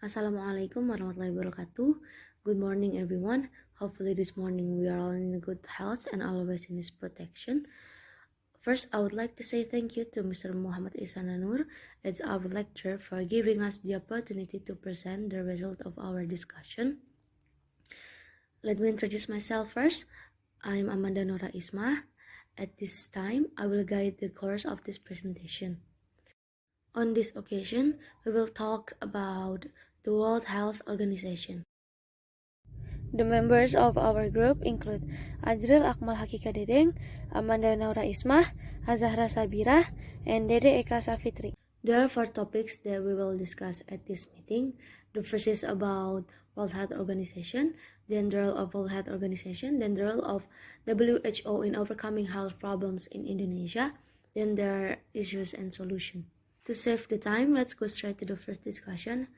Assalamualaikum warahmatullahi wabarakatuh. Good morning, everyone. Hopefully, this morning we are all in good health and always in His protection. First, I would like to say thank you to Mr. Muhammad Ichsana as our lecturer for giving us the opportunity to present the result of our discussion. Let me introduce myself first. I'm Amanda Naurah Ismah. At this time, I will guide the course of this presentation. On this occasion, we will talk about the World Health Organization. The members of our group include Ajriel, Akmal, Hakika, Dedeng, Amanda Naurah Ismah, Azzahra Shabira, and Dede Eka Safitri. There are 4 topics that we will discuss at this meeting. The first is about World Health Organization, then the role of World Health Organization, then the role of WHO in overcoming health problems in Indonesia, then their issues and solutions. To save the time, let's go straight to the first discussion,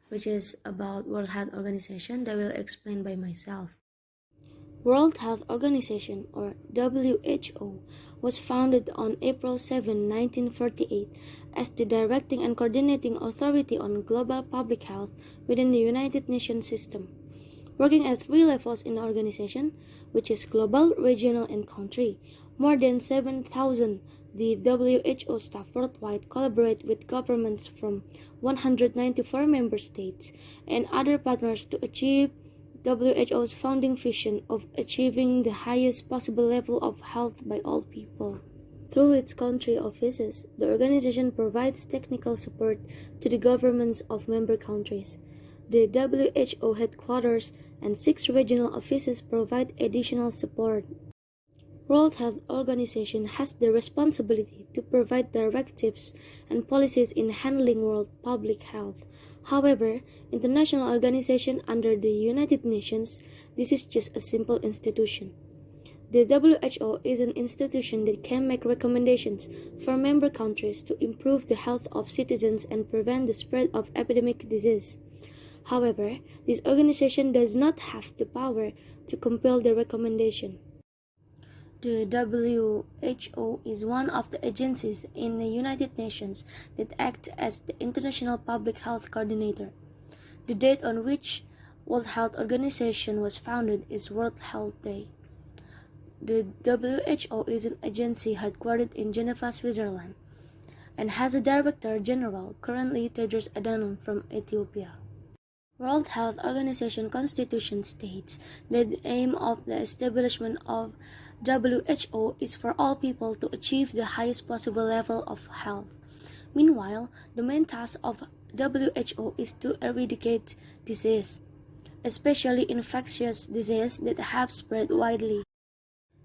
which is about World Health Organization that I will explain by myself. World Health Organization, or WHO, was founded on April 7, 1948, as the directing and coordinating authority on global public health within the United Nations system, working at 3 levels in the organization, which is global, regional, and country. More than 7,000 the WHO staff worldwide collaborate with governments from 194 member states and other partners to achieve WHO's founding vision of achieving the highest possible level of health by all people. Through its country offices, the organization provides technical support to the governments of member countries. The WHO headquarters and 6 regional offices provide additional support. World Health Organization has the responsibility to provide directives and policies in handling world public health. However, international organization under the United Nations, this is just a simple institution. The WHO is an institution that can make recommendations for member countries to improve the health of citizens and prevent the spread of epidemic disease. However, this organization does not have the power to compel the recommendation. The WHO is one of the agencies in the United Nations that act as the international public health coordinator. The date on which World Health Organization was founded is World Health Day. The WHO is an agency headquartered in Geneva, Switzerland, and has a Director General, currently Tedros Adhanom from Ethiopia. World Health Organization Constitution states that the aim of the establishment of WHO is for all people to achieve the highest possible level of health. Meanwhile, the main task of WHO is to eradicate disease, especially infectious diseases that have spread widely.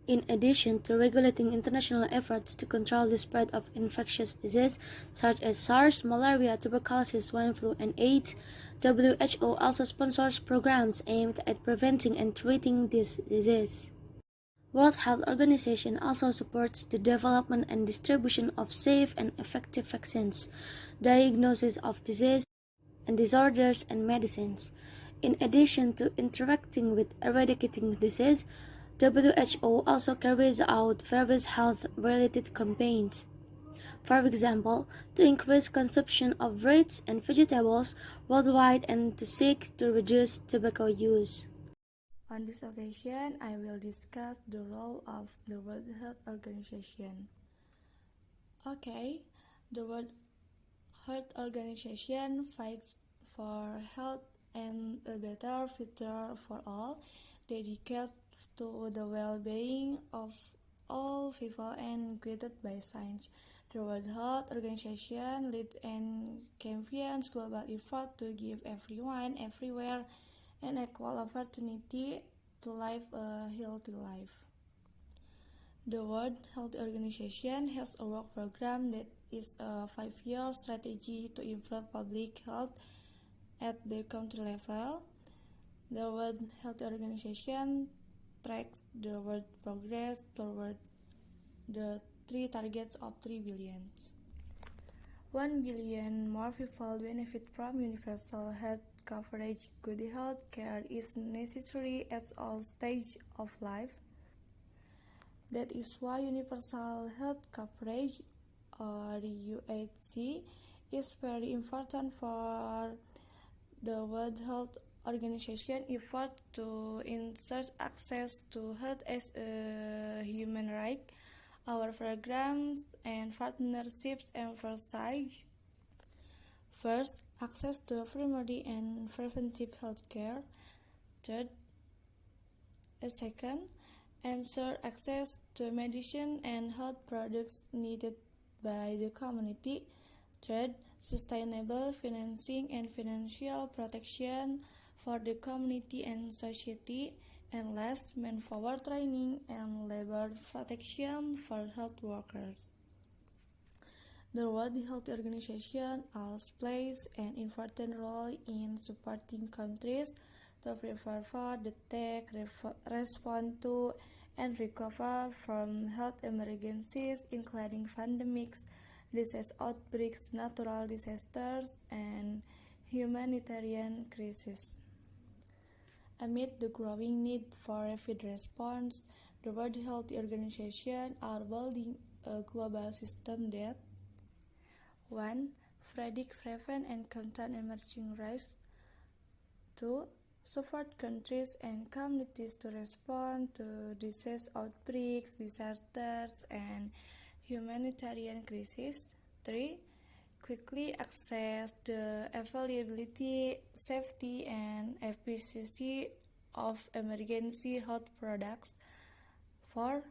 In addition to regulating international efforts to control the spread of infectious diseases such as SARS, malaria, tuberculosis, swine flu, and AIDS, WHO also sponsors programs aimed at preventing and treating this disease. World Health Organization also supports the development and distribution of safe and effective vaccines, diagnosis of disease and disorders, and medicines. In addition to interacting with eradicating disease, WHO also carries out various health-related campaigns. For example, to increase consumption of fruits and vegetables worldwide and to seek to reduce tobacco use. On this occasion, I will discuss the role of the World Health Organization. The World Health Organization fights for health and a better future for all, dedicated to the well-being of all people and guided by science. The World Health Organization leads and champions global effort to give everyone, everywhere, an equal opportunity to live a healthy life. The World Health Organization has a work program that is a 5-year strategy to improve public health at the country level. The World Health Organization tracks the world progress toward the 3 targets of 3 billion. 1 billion more people benefit from universal health coverage. Good health care is necessary at all stages of life. That is why universal health coverage, or UHC, is very important for The World Health Organization efforts to ensure access to health as a human right. Our programs and partnerships emphasize first, access to primary and preventive health care. Third, second, ensure access to medicine and health products needed by the community. Third, sustainable financing and financial protection for the community and society. And last, manpower training and labor protection for health workers. The World Health Organization also plays an important role in supporting countries to prepare for, detect, respond to, and recover from health emergencies, including pandemics, disease outbreaks, natural disasters, and humanitarian crises. Amid the growing need for rapid response, the World Health Organization are building a global system that 1. Predict, prevent, and contain emerging risks. 2. Support countries and communities to respond to disease outbreaks, disasters, and humanitarian crises. 3. Quickly access the availability, safety, and efficiency of emergency health products. 4.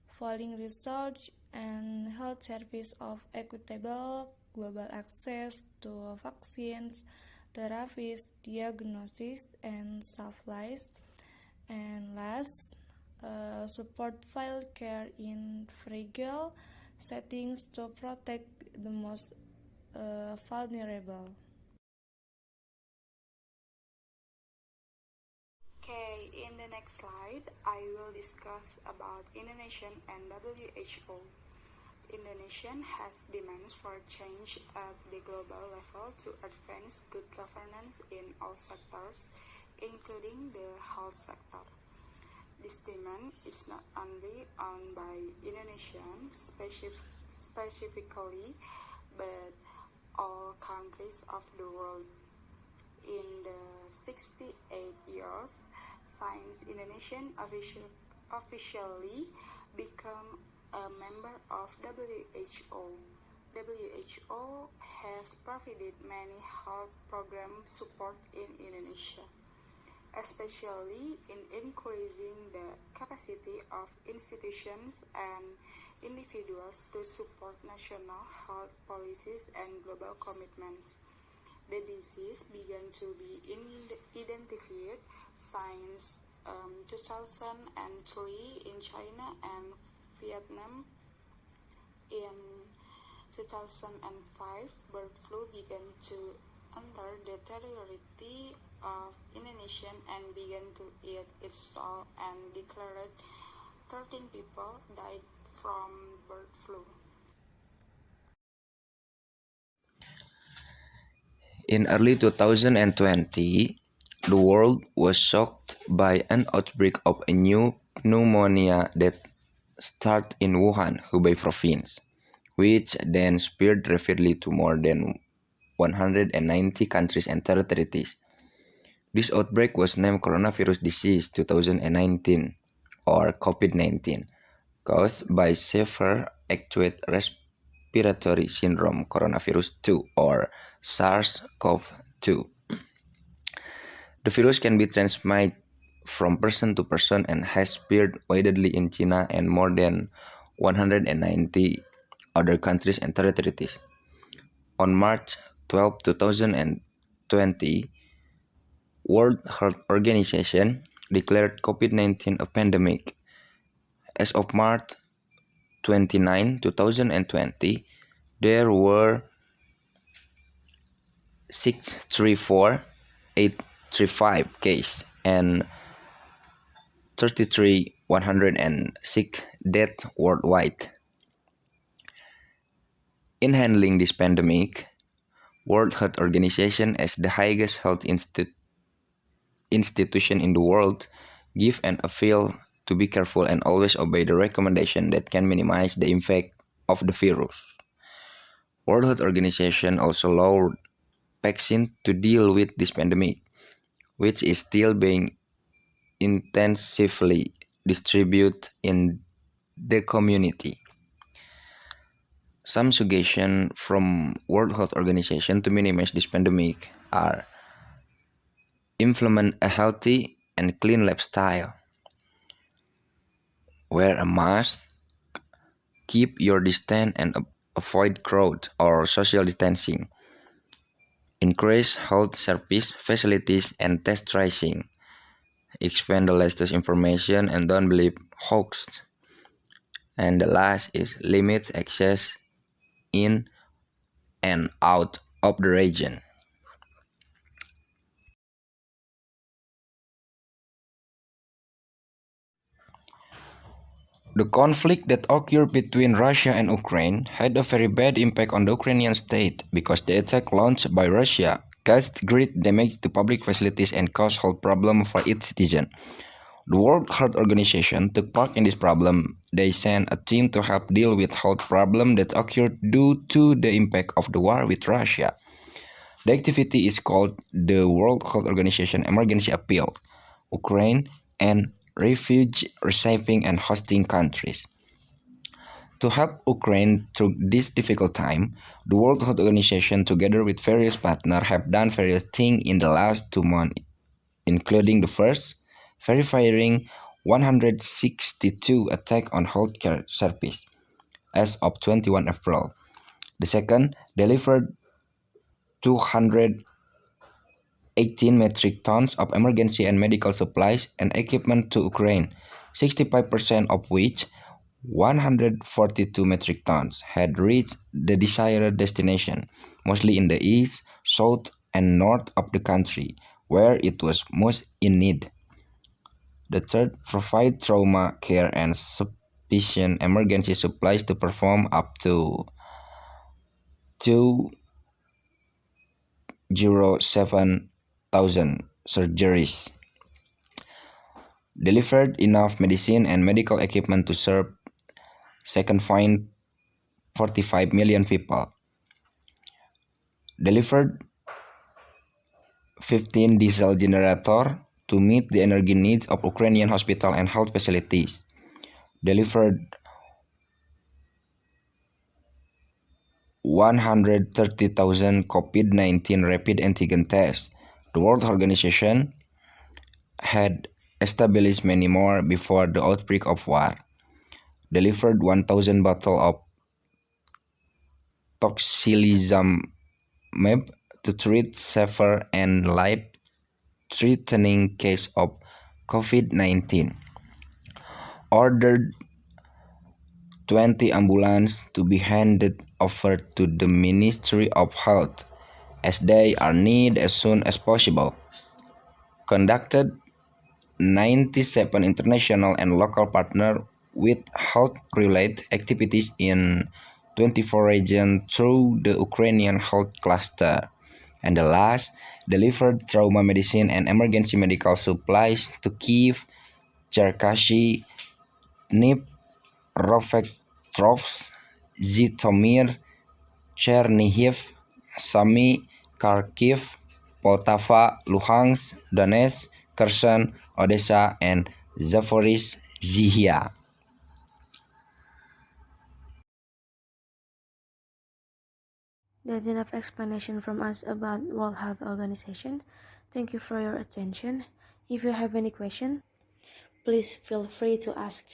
Following research and health service of equitable global access to vaccines, therapies, diagnosis, and supplies. And last, support file care in fragile settings to protect the most vulnerable. Okay, in the next slide, I will discuss about Indonesia and WHO. Indonesia has demands for change at the global level to advance good governance in all sectors, including the health sector. This demand is not only owned by Indonesia specifically, but all countries of the world. In the 68 years since Indonesia officially became a member of WHO, WHO has provided many health program support in Indonesia, especially in increasing the capacity of institutions and individuals to support national health policies and global commitments. The disease began to be identified since 2003 in China and Vietnam. In 2005, bird flu began to enter the territory of Indonesia and began to eat its toll and declared 13 people died from bird flu. In early 2020, the world was shocked by an outbreak of a new pneumonia that started in Wuhan, Hubei province, which then spread rapidly to more than 190 countries and territories. This outbreak was named Coronavirus Disease 2019 or COVID-19, caused by severe acute respiratory syndrome coronavirus 2 or SARS-CoV-2. The virus can be transmitted from person to person and has spread widely in China and more than 190 other countries and territories. On March 12, 2020, World Health Organization declared COVID-19 a pandemic. As of March 29, 2020, there were 634,835 cases and 33,106 deaths worldwide. In handling this pandemic, World Health Organization as the highest health institution in the world give an appeal to be careful and always obey the recommendation that can minimize the impact of the virus. World Health Organization also vaccine to deal with this pandemic, which is still being intensively distributed in the community. Some suggestions from World Health Organization to minimize this pandemic are implement a healthy and clean lifestyle, wear a mask, keep your distance and avoid crowd or social distancing, increase health service facilities and test tracing, expand the latest information and don't believe hoax. And the last is limit access in and out of the region. The conflict that occurred between Russia and Ukraine had a very bad impact on the Ukrainian state because the attack launched by Russia caused great damage to public facilities and caused health problems for its citizens. The World Health Organization took part in this problem. They sent a team to help deal with health problems that occurred due to the impact of the war with Russia. The activity is called the World Health Organization Emergency Appeal, Ukraine, and refugee receiving and hosting countries. To help Ukraine through this difficult time, the World Health Organization, together with various partners, have done various things in the last 2 months, including the first, verifying 162 attacks on healthcare service as of 21 April. The second, delivered 218 metric tons of emergency and medical supplies and equipment to Ukraine, 65% of which 142 metric tons had reached the desired destination, mostly in the east, south, and north of the country, where it was most in need. The third, provide trauma care and sufficient emergency supplies to perform up to 207,000 surgeries. Delivered enough medicine and medical equipment to serve 2.45 million people. Delivered 15 diesel generators to meet the energy needs of Ukrainian hospital and health facilities. Delivered 130,000 COVID-19 rapid antigen tests. The World Organization had established many more before the outbreak of war. Delivered 1,000 bottles of tocilizumab to treat severe and life-threatening case of COVID-19. Ordered 20 ambulances to be handed over to the Ministry of Health as they are needed as soon as possible. Conducted 97 international and local partners with health-related activities in 24 regions through the Ukrainian health cluster. And the last, delivered trauma medicine and emergency medical supplies to Kiev, Cherkasy, Dnipropetrovsk, Zhytomyr, Chernihiv, Sumy, Kharkiv, Poltava, Luhansk, Donetsk, Kherson, Odessa, and Zaporizhzhia. That's enough explanation from us about World Health Organization. Thank you for your attention. If you have any question, please feel free to ask.